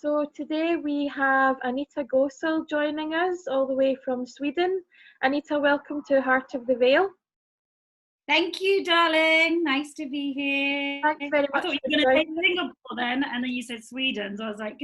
So today we have Anita Gosel joining us all the way from Sweden. Anita, welcome to Heart of the Vale. Thank you, darling. Nice to be here. Thanks very I much thought you for were going to say joining us. Singapore then, and then you said Sweden. So I was like,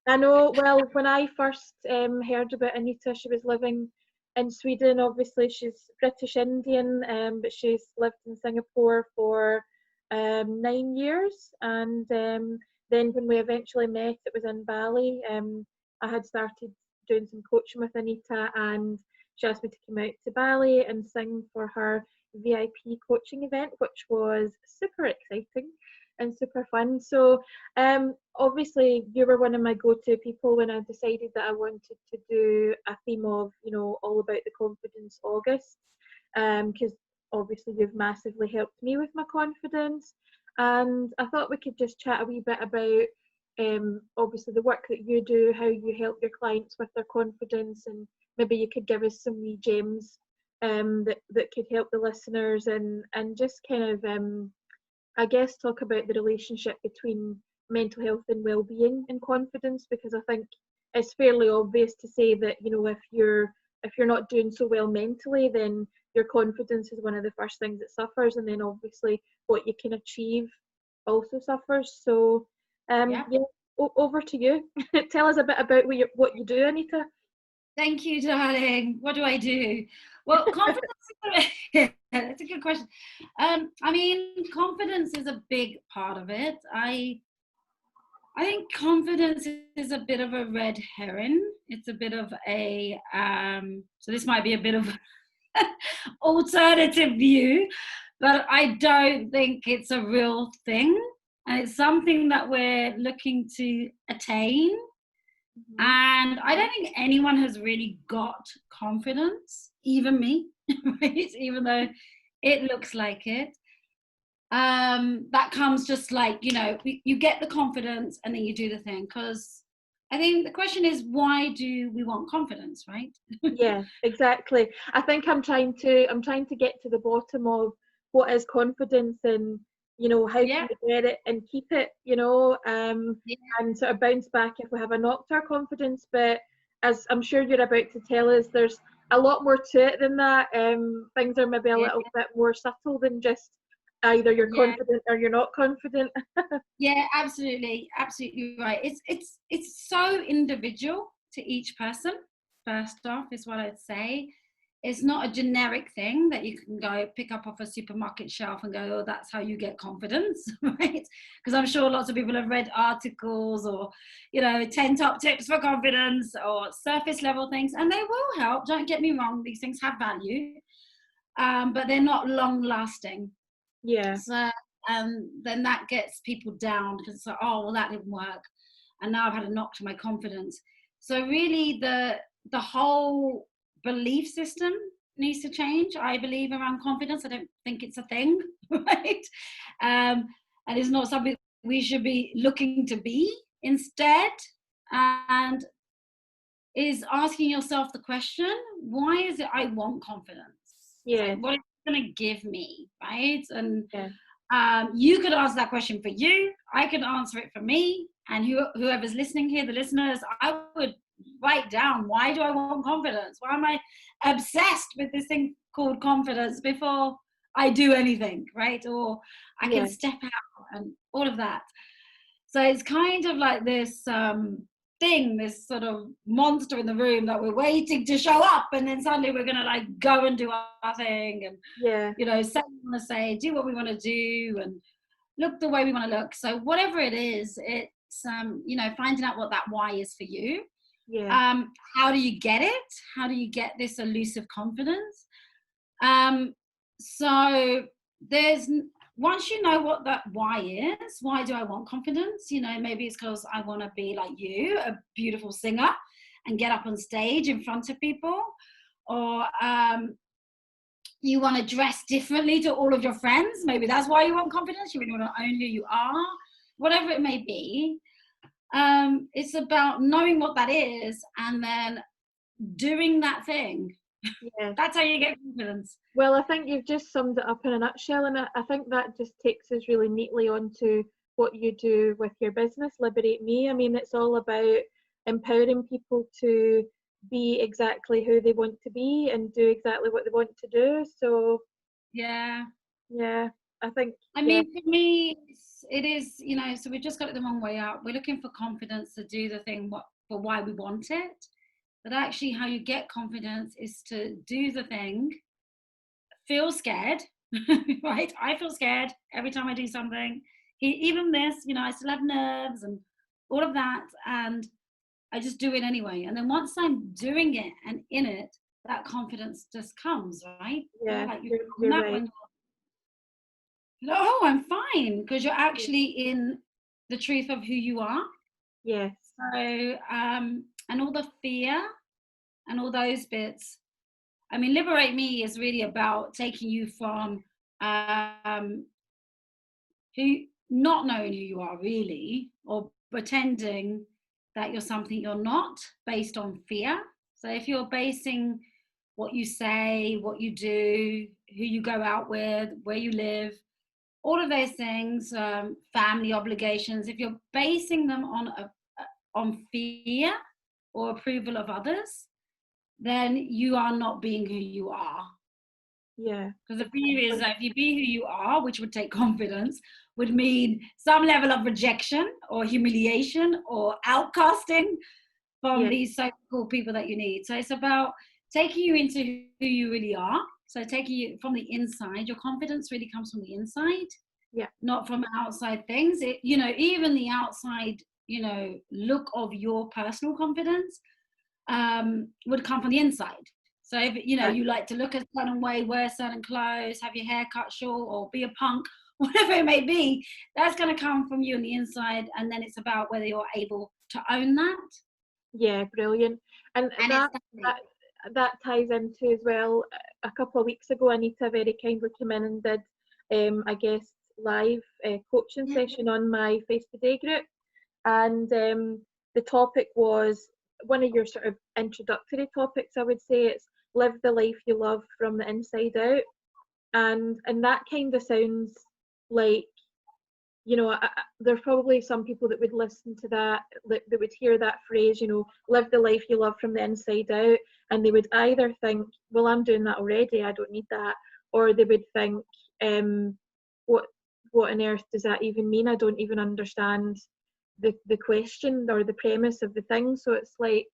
I know, well, when I first heard about Anita, she was living in Sweden. Obviously, she's British Indian, but she's lived in Singapore for 9 years. And then when we eventually met, it was in Bali. I had started doing some coaching with Anita, and she asked me to come out to Bali and sing for her VIP coaching event, which was super exciting and super fun. So obviously you were one of my go-to people when I decided that I wanted to do a theme of, all about the confidence August, because obviously you've massively helped me with my confidence, and I thought we could just chat a wee bit about obviously the work that you do, how you help your clients with their confidence, and maybe you could give us some wee gems that could help the listeners, and just kind of I guess talk about the relationship between mental health and well-being and confidence, because I think it's fairly obvious to say that if you're not doing so well mentally, then your confidence is one of the first things that suffers, and then obviously what you can achieve also suffers. So yeah. Over to you. Tell us a bit about what you do, Anita. Thank you, darling. What do I do? Well, confidence is that's a good question. I mean, confidence is a big part of it. I think confidence is a bit of a red herring. It's a bit of a so this might be a bit of alternative view, but I don't think it's a real thing, and it's something that we're looking to attain. Mm-hmm. And I don't think anyone has really got confidence, even me, right? Even though it looks like it. That comes just like, you get the confidence and then you do the thing. Because I think the question is, why do we want confidence, right? Yeah, exactly. I think I'm trying to get to the bottom of what is confidence, and how Yeah. can we get it and keep it, and sort of bounce back if we have a knocked our confidence. But as I'm sure you're about to tell us, there's a lot more to it than that. Things are maybe a little bit more subtle than just either you're confident or you're not confident. Yeah, absolutely right. It's so individual to each person. First off, is what I'd say. It's not a generic thing that you can go pick up off a supermarket shelf and go, oh, that's how you get confidence, right? Because I'm sure lots of people have read articles or 10 top tips for confidence or surface level things, and they will help. Don't get me wrong, these things have value, but they're not long lasting. Yeah. So then that gets people down, because it's like, oh, well, that didn't work, and now I've had a knock to my confidence. So really the whole belief system needs to change, I believe, around confidence. I don't think it's a thing, right? And it's not something we should be looking to be instead, and is asking yourself the question, why is it I want confidence? Yeah. So what is it going to give me, right? And yeah. You could answer that question for you. I could answer it for me. And whoever's listening here, the listeners, I would write down, why do I want confidence? Why am I obsessed with this thing called confidence before I do anything, right? Or I can step out and all of that. So it's kind of like this thing, this sort of monster in the room that we're waiting to show up, and then suddenly we're going to like go and do our thing, and say what we want to say, do what we want to do, and look the way we want to look. So whatever it is, it's finding out what that why is for you. How do you get it? How do you get this elusive confidence? So there's, once you know what that why is, why do I want confidence? Maybe it's because I want to be like you, a beautiful singer, and get up on stage in front of people, or you want to dress differently to all of your friends. Maybe that's why you want confidence. You really want to own who you are, whatever it may be. It's about knowing what that is and then doing that thing. Yeah. That's how you get confidence. Well, I think you've just summed it up in a nutshell, and I think that just takes us really neatly onto what you do with your business, Liberate Me. I mean, it's all about empowering people to be exactly who they want to be and do exactly what they want to do. So yeah, I think, I mean, for me, it is, you know, so we've just got it the wrong way out. We're looking for confidence to do the thing for why we want it. But actually, how you get confidence is to do the thing, feel scared, right? I feel scared every time I do something. Even this, you know, I still have nerves and all of that. And I just do it anyway. And then once I'm doing it and in it, that confidence just comes, right? yeah, Like you're right. when oh, I'm fine, because you're actually in the truth of who you are. Yes. So, and all the fear and all those bits. I mean, Liberate Me is really about taking you from who not knowing who you are really, or pretending that you're something you're not, based on fear. So if you're basing what you say, what you do, who you go out with, where you live, all of those things, family obligations, if you're basing them on fear or approval of others, then you are not being who you are. Yeah. Because the fear is that if you be who you are, which would take confidence, would mean some level of rejection or humiliation or outcasting from these so-called people that you need. So it's about taking you into who you really are. So taking you from the inside. Your confidence really comes from the inside, not from outside things. It, you know, even the outside, you know, look of your personal confidence would come from the inside. So if, you know, you like to look a certain way, wear certain clothes, have your hair cut short, or be a punk, whatever it may be, that's going to come from you on the inside. And then it's about whether you're able to own that. Yeah, brilliant. And that ties into as well. A couple of weeks ago, Anita very kindly came in and did a guest live coaching session on my Face Today group. And the topic was one of your sort of introductory topics, I would say. It's live the life you love from the inside out. And that kind of sounds like, you know, there's probably some people that would listen to that would hear that phrase, you know, live the life you love from the inside out, and they would either think, well, I'm doing that already, I don't need that, or they would think, what on earth does that even mean? I don't even understand the question or the premise of the thing. So it's like,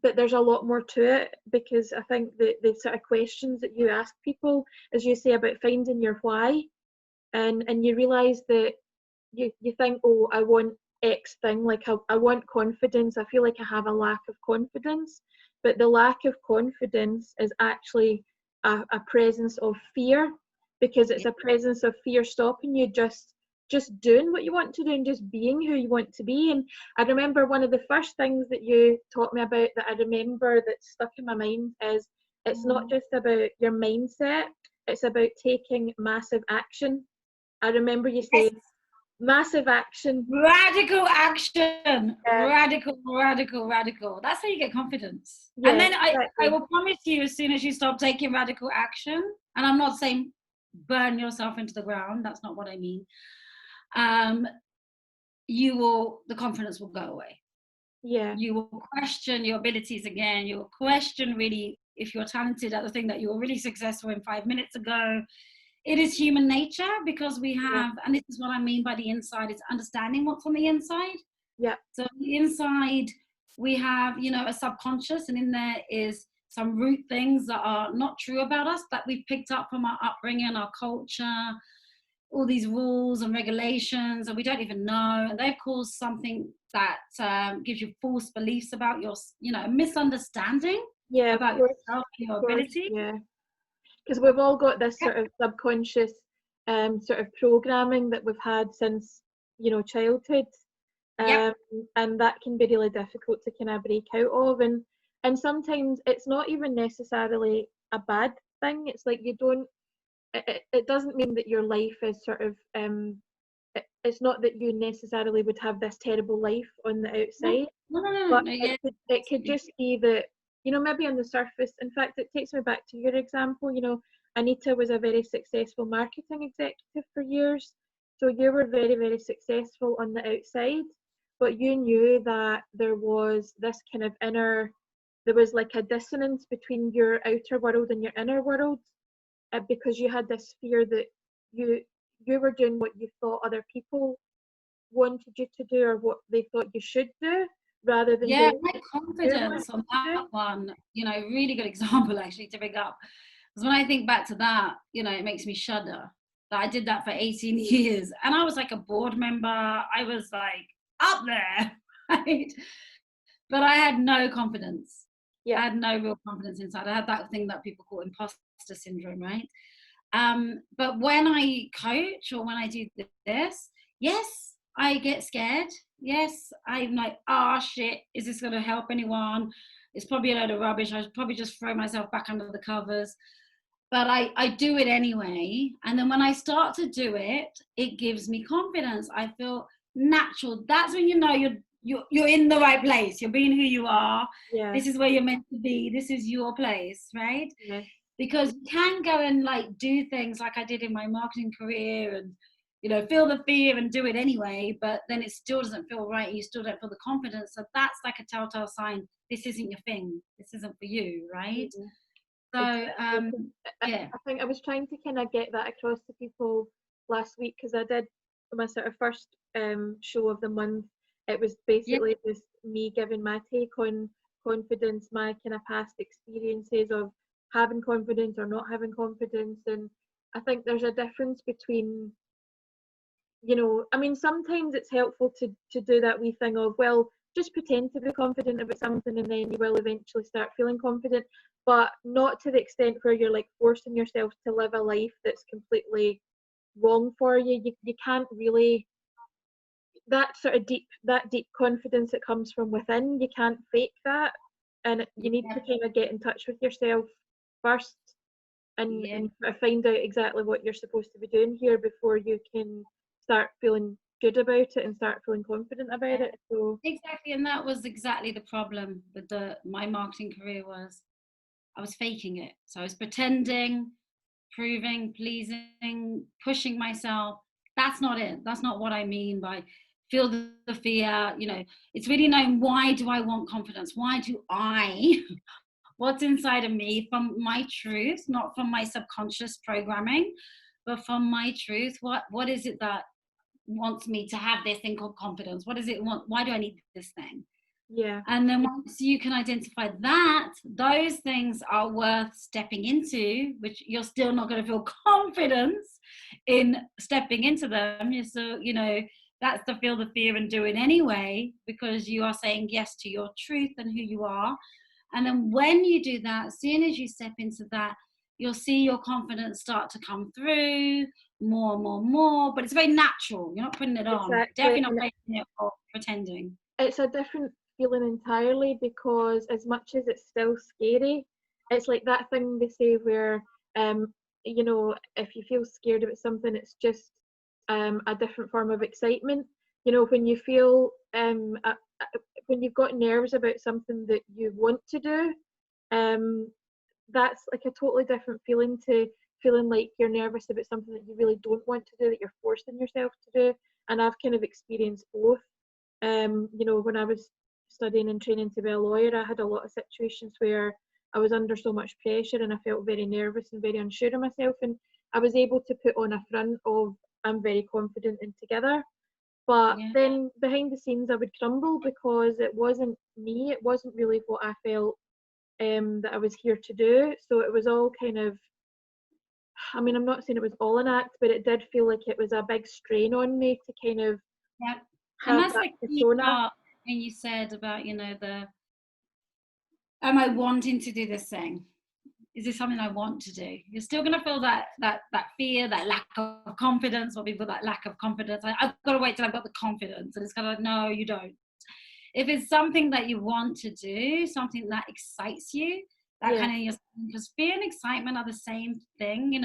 but there's a lot more to it, because I think the sort of questions that you ask people, as you say, about finding your why, and you realise that you think, oh, I want X thing, like I want confidence, I feel like I have a lack of confidence, but the lack of confidence is actually a presence of fear, because it's a presence of fear stopping you just doing what you want to do and just being who you want to be. And I remember one of the first things that you taught me about that I remember that stuck in my mind is, it's not just about your mindset, it's about taking massive action. I remember you saying massive action. Radical action. Radical. That's how you get confidence. Yeah, and then I will promise you, as soon as you stop taking radical action, and I'm not saying burn yourself into the ground, that's not what I mean, the confidence will go away. Yeah. You will question your abilities again. You will question really if you're talented at the thing that you were really successful in 5 minutes ago. It is human nature, because we have, and this is what I mean by the inside, is understanding what's on the inside. Yeah. So on the inside, we have, you know, a subconscious, and in there is some root things that are not true about us, that we've picked up from our upbringing, our culture, all these rules and regulations, and we don't even know, and they've caused something that gives you false beliefs about your, you know, a misunderstanding about yourself and your ability. Yeah, because we've all got this sort of subconscious sort of programming that we've had since, you know, childhood, and that can be really difficult to kind of break out of, and sometimes it's not even necessarily a bad thing. It's like, you don't, it doesn't mean that your life is sort of it's not that you necessarily would have this terrible life on the outside, but it could just be that, you know, maybe on the surface. In fact, it takes me back to your example, you know, Anita was a very successful marketing executive for years. So you were very, very successful on the outside, but you knew that there was this kind of there was like a dissonance between your outer world and your inner world, because you had this fear that you were doing what you thought other people wanted you to do or what they thought you should do, rather than Yeah, doing my confidence on that one, really good example actually to bring up. Because when I think back to that, it makes me shudder that I did that for 18 years. And I was like a board member. I was like up there, right? But I had no confidence. Yeah. I had no real confidence inside. I had that thing that people call imposter syndrome, right? But when I coach or when I do this, yes, I get scared. Yes, I'm like, shit, is this going to help anyone? It's probably a load of rubbish. I should probably just throw myself back under the covers. But I do it anyway. And then when I start to do it, it gives me confidence. I feel natural. That's when you know you're in the right place. You're being who you are. Yeah. This is where you're meant to be. This is your place, right? Yeah. Because you can go and like do things like I did in my marketing career and feel the fear and do it anyway, but then it still doesn't feel right. You still don't feel the confidence. So that's like a telltale sign. This isn't your thing. This isn't for you, right? Mm-hmm. So Exactly. yeah. I think I was trying to kind of get that across to people last week, because I did my sort of first show of the month. It was basically just me giving my take on confidence, my kind of past experiences of having confidence or not having confidence. And I think there's a difference between, I mean, sometimes it's helpful to do that wee thing of, well, just pretend to be confident about something and then you will eventually start feeling confident, but not to the extent where you're like forcing yourself to live a life that's completely wrong for you. You can't really, that sort of deep confidence that comes from within, you can't fake that, and you need to kind of get in touch with yourself first and find out exactly what you're supposed to be doing here before you can start feeling good about it and start feeling confident about it. So exactly, and that was exactly the problem with my marketing career. Was I was faking it. So I was pretending, proving, pleasing, pushing myself. That's not it. That's not what I mean by feel the fear. It's really knowing, why do I want confidence? Why do I what's inside of me, from my truth, not from my subconscious programming, but from my truth. What is it that wants me to have this thing called confidence? What does it want? Why do I need this thing? yeah. And then once you can identify that, those things are worth stepping into, which you're still not going to feel confidence in stepping into them. So, that's to feel the fear and do it anyway, because you are saying yes to your truth and who you are. And then when you do that, as soon as you step into that, you'll see your confidence start to come through more and more and more. But it's very natural. You're not putting it on. Exactly. Definitely not faking it or pretending. It's a different feeling entirely, because as much as it's still scary, it's like that thing they say where if you feel scared about something, it's just a different form of excitement. When you feel when you've got nerves about something that you want to do, that's like a totally different feeling to feeling like you're nervous about something that you really don't want to do, that you're forcing yourself to do. And I've kind of experienced both. When I was studying and training to be a lawyer, I had a lot of situations where I was under so much pressure and I felt very nervous and very unsure of myself, and I was able to put on a front of, I'm very confident and together. But then behind the scenes I would crumble, because it wasn't me, it wasn't really what I felt that I was here to do. So it was all kind of, I mean, I'm not saying it was all an act, but it did feel like it was a big strain on me to kind of and that's that the key part when you said about, am I wanting to do this thing? Is this something I want to do? You're still going to feel that fear, that lack of confidence, or people that lack of confidence. I've got to wait till I've got the confidence. And it's kind of like, no, you don't. If it's something that you want to do, something that excites you, that kind of, because fear and excitement are the same thing.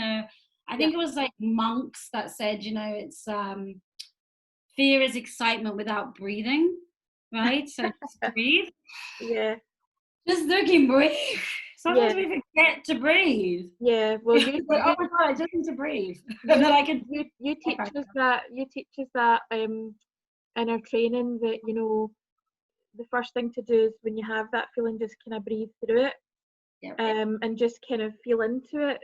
I think it was like monks that said, it's fear is excitement without breathing, right? So just breathe. Yeah. Just looking, breathe. Sometimes we forget to breathe. Yeah, well, you Like, oh my God, I just need to breathe. And then I can. you teach us that. You teach us that in our training, that the first thing to do is when you have that feeling, just kind of breathe through it, Yep. and just kind of feel into it.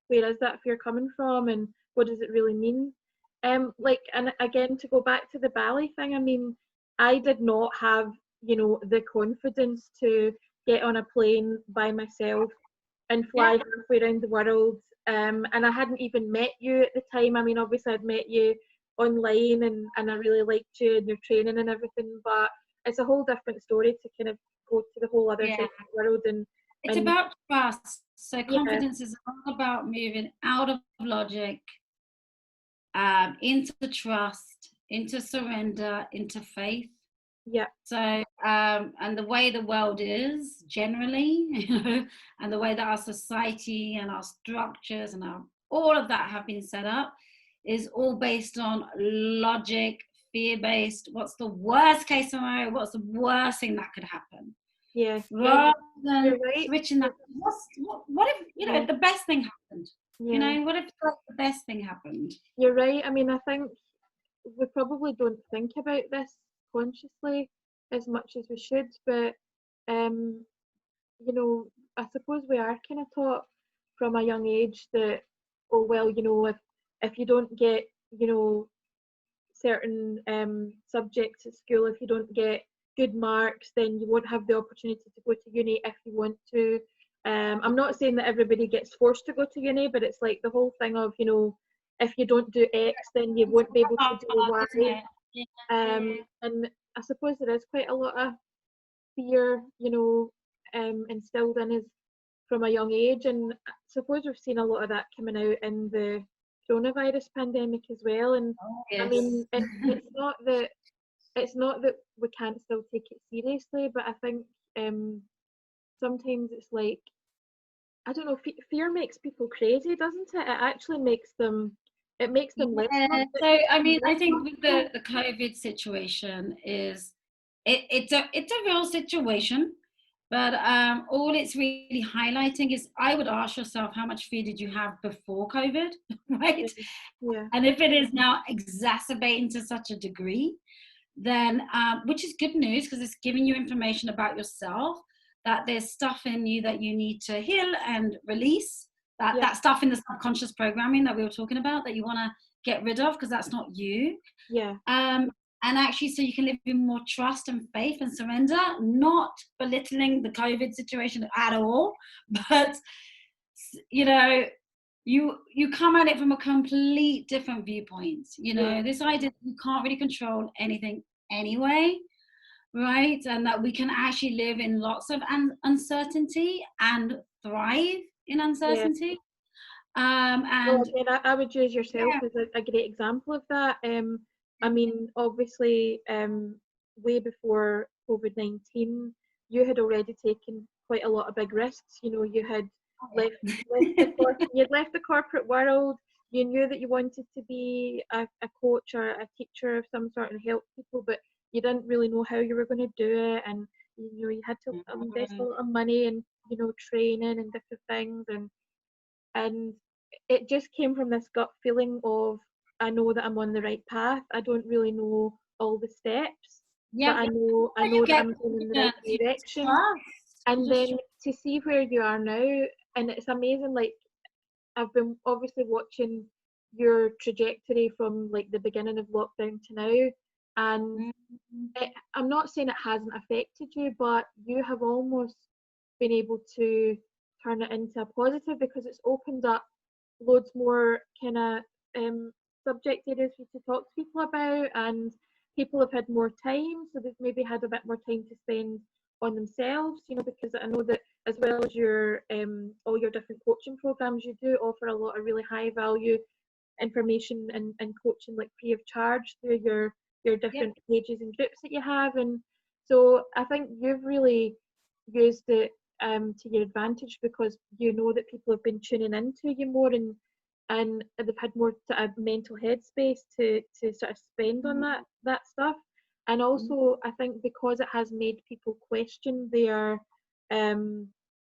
Where is that fear coming from, and what does it really mean? And again, to go back to the ballet thing, I mean, I did not have the confidence to get on a plane by myself and fly halfway around the world. And I hadn't even met you at the time. I mean, obviously I'd met you online, and I really liked you and your training and everything, but it's a whole different story to kind of go to the whole other side of the world. And it's about trust. So confidence is all about moving out of logic, into trust, into surrender, into faith. Yeah. So, and the way the world is generally, and the way that our society and our structures and all of that have been set up is all based on logic, fear-based. What's the worst case scenario? What's the worst thing that could happen? Yeah. Rather than switching that. What if, the best thing happened? Yeah. What if the best thing happened? You're right. I mean, I think we probably don't think about this consciously as much as we should, but I suppose we are kind of taught from a young age that, oh well, if you don't get certain subjects at school, if you don't get good marks, then you won't have the opportunity to go to uni if you want to. I'm not saying that everybody gets forced to go to uni, but it's like the whole thing of, if you don't do X, then you won't be able to do Y. And I suppose there is quite a lot of fear, instilled in us from a young age, and I suppose we've seen a lot of that coming out in the coronavirus pandemic as well. And I mean, it's not that we can't still take it seriously, but I think sometimes it's like, I don't know, fear makes people crazy, doesn't it? It actually makes them less. So I mean, I think with the COVID situation is it's a real situation, but all it's really highlighting is, I would ask yourself, how much fear did you have before COVID, right? Yeah. And if it is now exacerbating to such a degree, then which is good news, because it's giving you information about yourself, that there's stuff in you that you need to heal and release, that stuff in the subconscious programming that we were talking about, that you want to get rid of, because that's not you. And actually, so you can live in more trust and faith and surrender, not belittling the COVID situation at all, but you come at it from a complete different viewpoint. This idea that you can't really control anything anyway, right? And that we can actually live in lots of uncertainty and thrive in uncertainty. And again, I would use yourself as a great example of that. I mean, obviously, way before COVID-19, you had already taken quite a lot of big risks. You had left the corporate world. You knew that you wanted to be a coach or a teacher of some sort and help people, but you didn't really know how you were going to do it, and you had to invest a lot of money and training and different things, and it just came from this gut feeling of, I know that I'm on the right path. I don't really know all the steps, but I know that I'm going in the right direction. And then to see where you are now, and it's amazing. Like, I've been obviously watching your trajectory from like the beginning of lockdown to now, and I'm not saying it hasn't affected you, but you have almost been able to turn it into a positive, because it's opened up loads more kind of subject areas for you to talk to people about, and people have had more time, so they've maybe had a bit more time to spend on themselves, because I know that as well as your all your different coaching programs, you do offer a lot of really high value information and coaching, like free of charge, through your different pages and groups that you have. And so I think you've really used it to your advantage, because you know that people have been tuning into you more, and they've had more sort of mental headspace to sort of spend on that stuff. And also I think because it has made people question their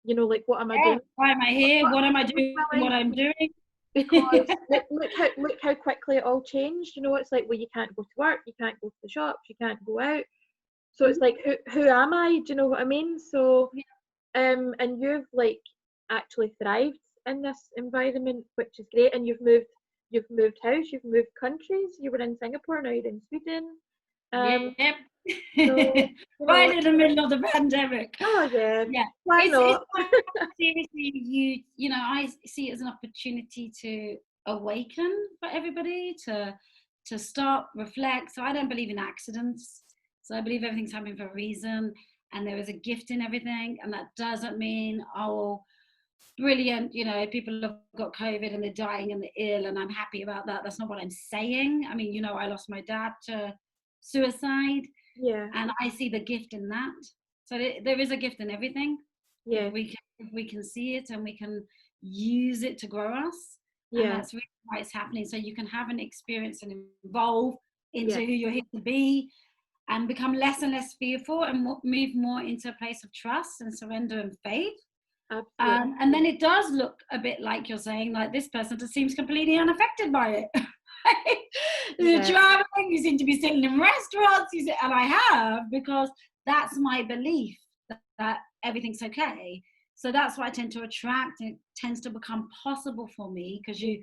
you know, like, what am I doing? Why am I here? What am I doing? What I'm doing? Because look how quickly it all changed. You know, it's like, well, you can't go to work, you can't go to the shops, you can't go out. So it's like, who am I? Do you know what I mean? So, and you've like actually thrived in this environment, which is great. And you've moved house, you've moved countries. You were in Singapore, now you're in Sweden. Yep. So, Right in the middle of the pandemic. Oh yeah. Why not? Seriously, you know, I see it as an opportunity to awaken for everybody, to stop, reflect. So I don't believe in accidents. So I believe everything's happening for a reason, and there is a gift in everything. And that doesn't mean, oh, brilliant, you know, people have got COVID and they're dying and they're ill, and I'm happy about that. That's not what I'm saying. I mean, you know, I lost my dad to suicide. Yeah. And I see the gift in that. So there is a gift in everything. Yeah. If we can see it and we can use it to grow us. Yeah. And that's really why it's happening. So you can have an experience and evolve into who you're here to be, and become less and less fearful, and move more into a place of trust and surrender and faith. Absolutely. And then it does look a bit like you're saying, like, this person just seems completely unaffected by it. You're traveling, you seem to be sitting in restaurants, and I have, because that's my belief that everything's okay. So that's what I tend to attract. It tends to become possible for me because you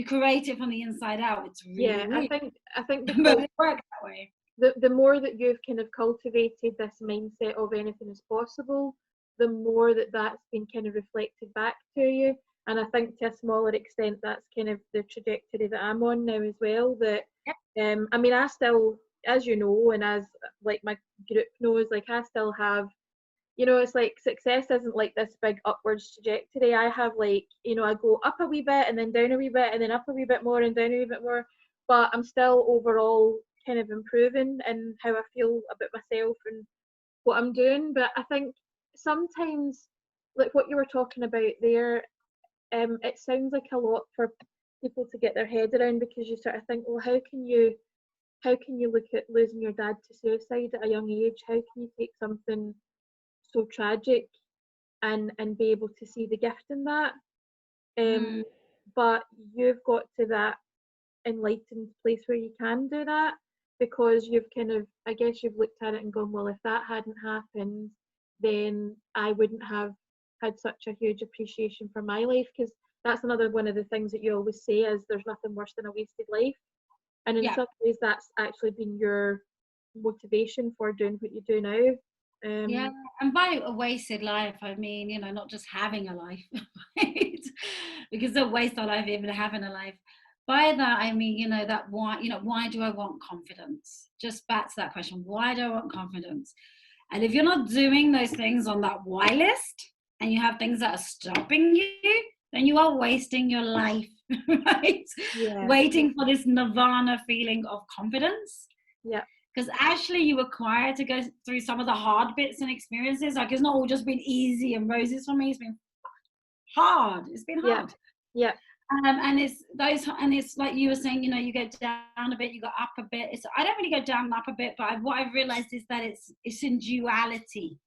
create it from the inside out. It's really weird. I think But it works that way. The more that you've kind of cultivated this mindset of anything is possible, the more that's been kind of reflected back to you. And I think to a smaller extent, that's kind of the trajectory that I'm on now as well. That, I mean, I still, as you know, and as like my group knows, like, I still have, you know, it's like success isn't like this big upwards trajectory. I have, like, you know, I go up a wee bit and then down a wee bit and then up a wee bit more and down a wee bit more. But I'm still overall kind of improving in how I feel about myself and what I'm doing. But I think sometimes, like what you were talking about there, it sounds like a lot for people to get their head around, because you sort of think, well, how can you look at losing your dad to suicide at a young age? How can you take something so tragic and be able to see the gift in that? But you've got to that enlightened place where you can do that, because you've kind of, I guess you've looked at it and gone, well, if that hadn't happened, then I wouldn't have had such a huge appreciation for my life. Because that's another one of the things that you always say is there's nothing worse than a wasted life. And in some ways that's actually been your motivation for doing what you do now. And by a wasted life, I mean, you know, not just having a life, right? Because the waste of life, even having a life. By that, I mean, you know, that why do I want confidence? Just back to that question, why do I want confidence? And if you're not doing those things on that why list, and you have things that are stopping you, then you are wasting your life, right? Waiting for this nirvana feeling of confidence. Because actually you acquire to go through some of the hard bits and experiences. Like, it's not all just been easy and roses for me. It's been hard. It's been hard. And it's like you were saying, you know, you go down a bit, you go up a bit. I don't really go down and up a bit, but what I've realized is that it's in duality.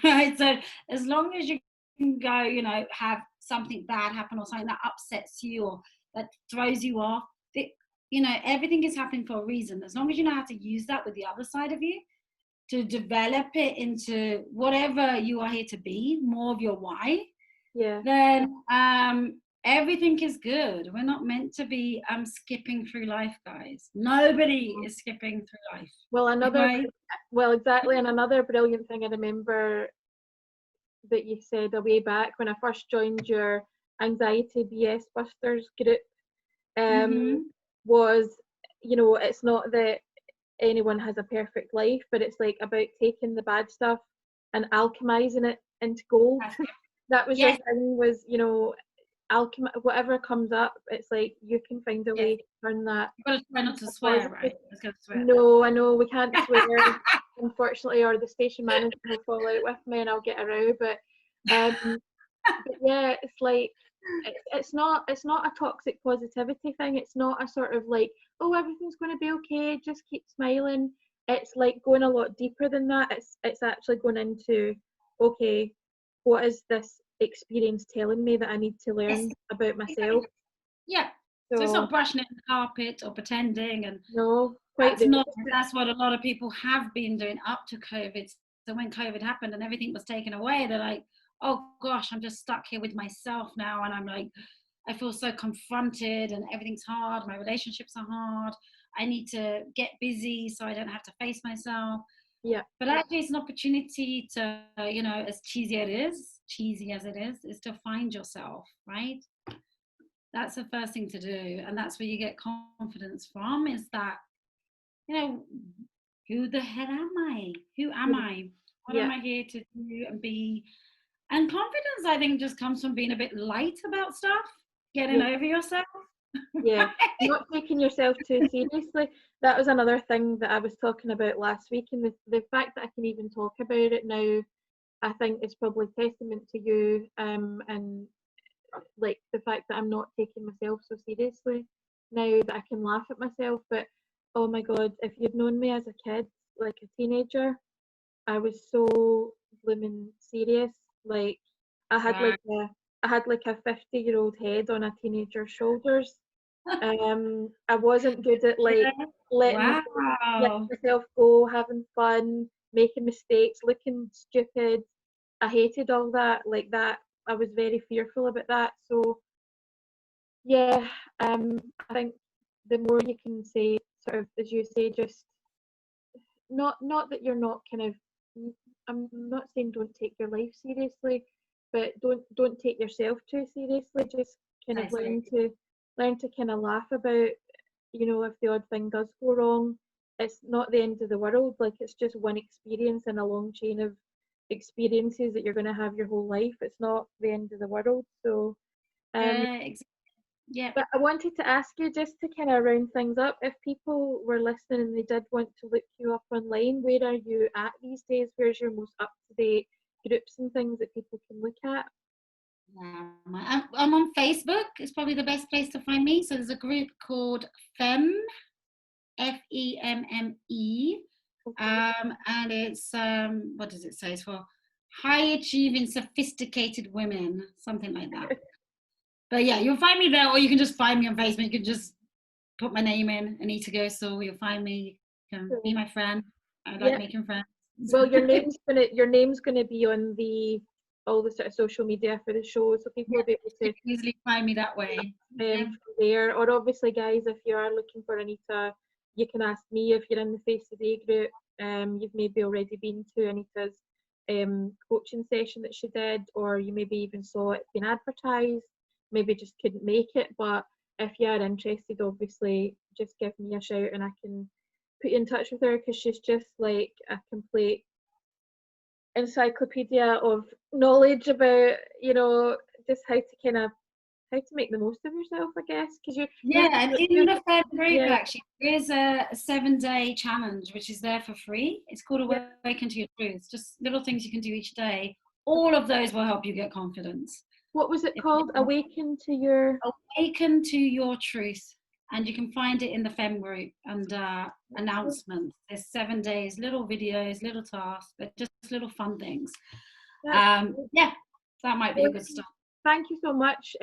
Right? So as long as you can go, you know, have something bad happen or something that upsets you or that throws you off, you know, everything is happening for a reason. As long as you know how to use that with the other side of you to develop it into whatever you are here to be, more of your why, then everything is good. We're not meant to be skipping through life, guys. Nobody is skipping through life. Well, exactly. And another brilliant thing I remember that you said a way back when I first joined your Anxiety BS Busters group, was, you know, it's not that anyone has a perfect life, but it's like about taking the bad stuff and alchemizing it into gold. That was your thing, was, you know, whatever comes up, it's like you can find a way to turn that. You've got to try not to swear, right? No, I know we can't swear, unfortunately, or the station manager will fall out with me and I'll get a row. But yeah, it's like it's not a toxic positivity thing. It's not a sort of like, oh, everything's going to be okay, just keep smiling. It's like going a lot deeper than that. It's actually going into, okay, what is this experience telling me that I need to learn about myself? Yeah. So it's So not brushing it in the carpet or pretending, and no, quite that's what a lot of people have been doing up to COVID. So when COVID happened and everything was taken away, they're like, oh gosh, I'm just stuck here with myself now, and I'm like, I feel so confronted, and everything's hard, my relationships are hard, I need to get busy so I don't have to face myself. Yeah. But actually it's an opportunity to, you know, as cheesy as it is to find yourself, right? That's the first thing to do, and that's where you get confidence from, is that, you know, who the hell am I? Who am I? What am I here to do and be? And confidence, I think, just comes from being a bit light about stuff, getting over yourself. Yeah, not taking yourself too seriously. That was another thing that I was talking about last week, and the fact that I can even talk about it now, I think is probably testament to you, and like the fact that I'm not taking myself so seriously now, that I can laugh at myself. But oh my God, if you'd known me as a kid, like a teenager, I was so blooming serious. Like I had like a 50-year-old head on a teenager's shoulders. I wasn't good at like letting myself go, having fun, making mistakes, looking stupid. I hated all that. Like that, I was very fearful about that. So yeah, I think the more you can say, sort of as you say, just not that you're not kind of. I'm not saying don't take your life seriously, but don't take yourself too seriously. Just kind of learn to kind of laugh about, you know, if the odd thing does go wrong, it's not the end of the world. Like it's just one experience in a long chain of experiences that you're going to have your whole life. It's not the end of the world. So yeah. But I wanted to ask you, just to kind of round things up, if people were listening and they did want to look you up online, where are you at these days? Where's your most up-to-date groups and things that people can look at? I'm on Facebook. It's probably the best place to find me. So there's a group called FEMME, FEMME, and it's what does it say? It's for high achieving, sophisticated women, something like that. But yeah, you'll find me there, or you can just find me on Facebook. You can just put my name in, Anita Gosel. You'll find me. You can be my friend. I like making friends. Well, your name's gonna be on all the sort of social media for the show, so people will be able to easily find me that way. From there. Or obviously, guys, if you are looking for Anita, you can ask me if you're in the Face Today group. You've maybe already been to Anita's coaching session that she did, or you maybe even saw it being advertised. Maybe just couldn't make it, but if you are interested, obviously, just give me a shout and I can put you in touch with her, because she's just like a complete encyclopedia of knowledge about, you know, just how to make the most of yourself, I guess. Because and in the third group, actually, there is a 7-day challenge which is there for free. It's called Awaken to Your Truth. Just little things you can do each day. All of those will help you get confidence. What was it called? Awaken to Your Truth. And you can find it in the FEMME group under announcements. There's 7 days, little videos, little tasks, but just little fun things. That might be a good start. Thank you so much.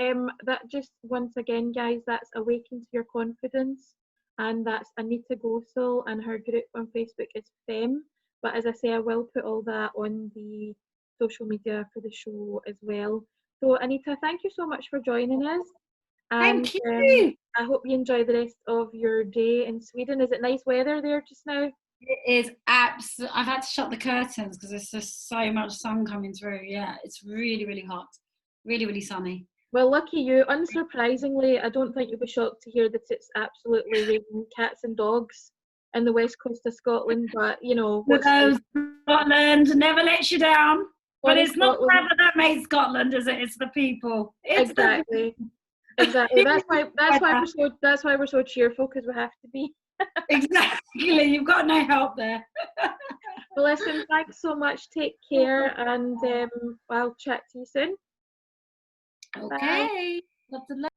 That just once again, guys, that's Awaken to Your Confidence, and that's Anita Gosel, and her group on Facebook is FEMME. But as I say, I will put all that on the social media for the show as well. So Anita, thank you so much for joining us. And, thank you. I hope you enjoy the rest of your day in Sweden. Is it nice weather there just now? It is absolutely. I've had to shut the curtains because there's just so much sun coming through. Yeah, it's really, really hot. Really, really sunny. Well, lucky you. Unsurprisingly, I don't think you'll be shocked to hear that it's absolutely raining cats and dogs in the west coast of Scotland. But you know, Scotland never lets you down. But it's not the weather that made Scotland, is it? It's the people. Exactly. That's why we're so cheerful, because we have to be. Exactly. You've got no help there. Well, listen, thanks so much. Take care, and I'll chat to you soon. Okay. Bye.